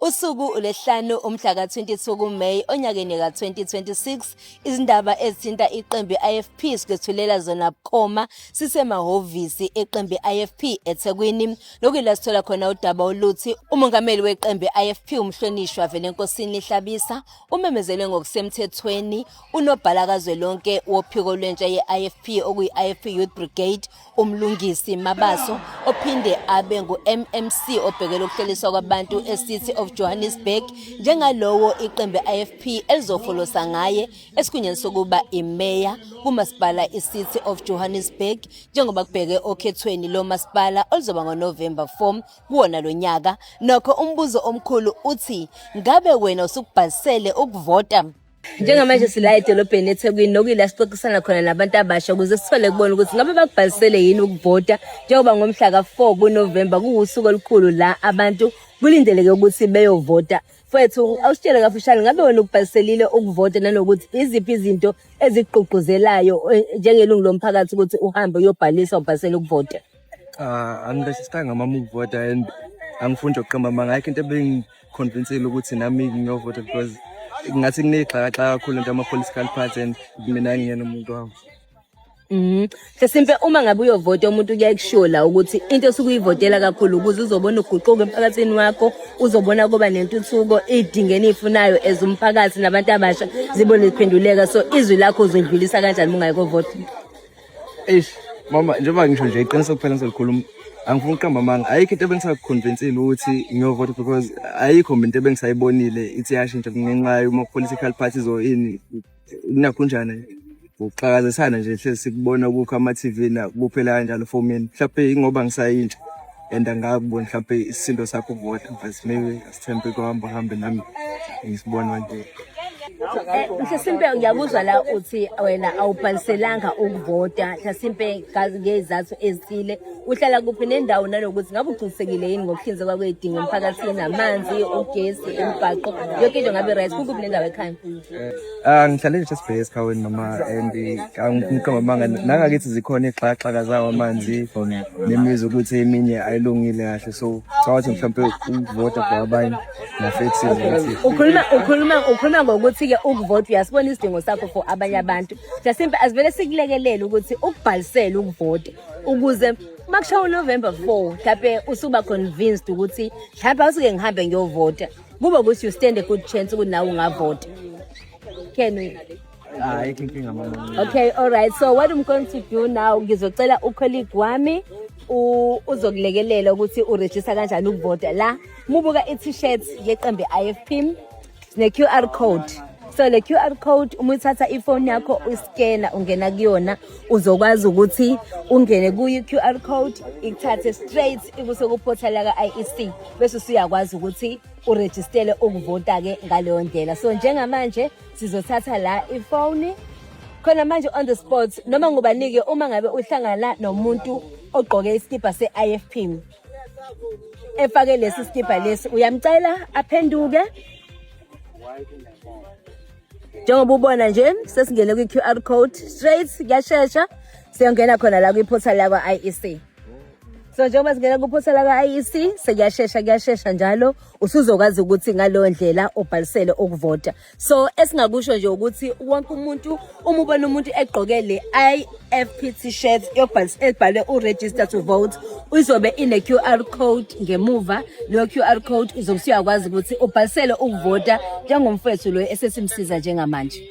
Usuku ulesihlanu umhla ka-22 kuMeyi onyakeni ka-2026. Izindaba ezithinta iqembu i-IFP sikwethulela zona bukhoma sisemahhovisi eqembu i-IFP eThekwini. Lokuyila sithola khona udaba oluthi umongameli weqembu i-IFP umhlonishwa Velenkosini Hlabisa umemezele ngokusemthethweni unobhala kazwelonke wophiko lwentsha ye-IFP okuyi-IFP Youth Brigade umlungisi Mabaso ophinde abe ngu-MMC obhekele ukuhleliswa kwabantu e-City of Johannesburg njengalowo iqembu i-IFP elizofolosa ngaye esikhundleni sokuba imeya kumasipala i-City of Johannesburg njengoba kubheke okhethweni lo masipala oluzoba ngoNovember 4 kuwona lo nyaka. Nokho umbuzo omkhulu uthi ngabe wena usukubhalisele ukuvota? Njengamanje sila edolobheni eThekwini nokuyila sixoxisana khona nabantu abasha ukuze sithole kubona ukuthi ngabe bakubhalisele yini ukuvota njengoba ngomhla ka-4 kuNovember kuwusuku olukhulu la abantu kulindeleke ukuthi beyovota. Mfowethu awusitshele kafushane ngabe wena ukubhaliselile ukuvota nanokuthi iziphi izinto ezigqugquzelayo njengelungu lomphakathi ukuthi uhambe uyobhalisa ubhalisele ukuvota? Angiregister ukuvota and angifunda ukuqamba mangakho into ebengiconvincile ukuthi nami ngiyovota because ngathi kunexhaka kakhulu nje ama-political party and mina ngiyena umuntu wami. Sesimpe uma ngabe uyovota umuntu kuyakushola ukuthi into osukuyivotela kakhulu ukuze uzobona uguquko emphakathini wakho, uzobona kuba nentuthuko idingeni ifunayo as umphakathi nabantu abasha zibone liphenduleka. So izwi lakho uzodlulisa kanjani ungayivota? Mama njengoba ngisho nje iqiniso kuphela ngizolikhuluma, angifuni ukuqamba amanga. Ayikho into ebengisakuconvincile ukuthi ngiyovota because ayikho into ebengisayibonile ithi yashintsha ngenxa yoma-political parties or ini nakunjani ukuxakazisana nje hlezi sikubona ukho ama-TV na kuphela kanjalo for mina. Mhlawumbe ingoba ngisayintsha and angaboni mhlawumbe isisindo sakho ukuvota but maybe asithembe kuhambe nami ngisibona nje. Mhlasimpe ngiyakuzwa la uthi wena awubhaliselanga ukuvota mhlasimpe ngezathu ezithile uhlala kuphi nendawo nalokuthi ngabe ugcinisekile yini ngokuhlinzekwa kwezidingo emphakathini, amanzi, ugesi, imigwaqo, yonke into ngabe right kuphi nendawo ekhaya? Ngihlale nje esibheke esikhaweni noma and angiqamba amanga nangakithi zikhona ixhakaxhaka zawo amanzi nemizi ukuthi eminye ayilungile kahle, so cawathi mhlawumbe ukuvota kwabanye nafethi. Ukhuluma ngokuthi ke ukuvota uyasibona isidingo sakho for abanye abantu. Mhlasimpe asivele sikulekelele ukuthi ukubhalisele ukuvota ukuze makushawa uNovember 4 mhlawumbe usuba convinced ukuthi mhlawumbe awusuke ngihambe ngiyovota kube ukuthi you stand a good chance ukuthi nawe ungavota. Can we? Inkinga mama. Okay, all right. So what I'm going to do now ngizocela ucolleague wami uzokulekelela ukuthi uregister kanjani ukuvota. La mubuka i-t-shirt yeqembu i-IFP ne-QR code. So le QR code uma uthatha ifoni yakho uscanner ungena kuyona uzokwazi ukuthi ungene kuyi QR code ikuthathe straight ikuse ku portal ka IEC bese usiyakwazi ukuthi uregistele ukuvota ke ngaleyo ndlela. So njengamanje sizothatha la ifoni khona manje on the spot noma ngobanike uma ngabe uhlangana nomuntu ogqoke iskipa se-IFP efake lesi skipa lesi uyamcela aphenduke. Njengoba ubona nje sesingene kwi-QR code straight kuyashesha siyongena khona la kwi-portal yakwa IEC. So njengoba singena ku-portal yakwa IEC sekuyashesha njalo usuzokwazi ukuthi ngaleyo ndlela ubhalisele ukuvota. So esingakusho nje ukuthi wonke umuntu uma ubona umuntu egqoke le IFP t-shirt ebhale uregister to vote uzobe ine QR code ngemuva. Leyo QR code uzobusiyakwazi ukuthi ubhalisele ukuvota njengomfethu lo esesimsiza njengamanje.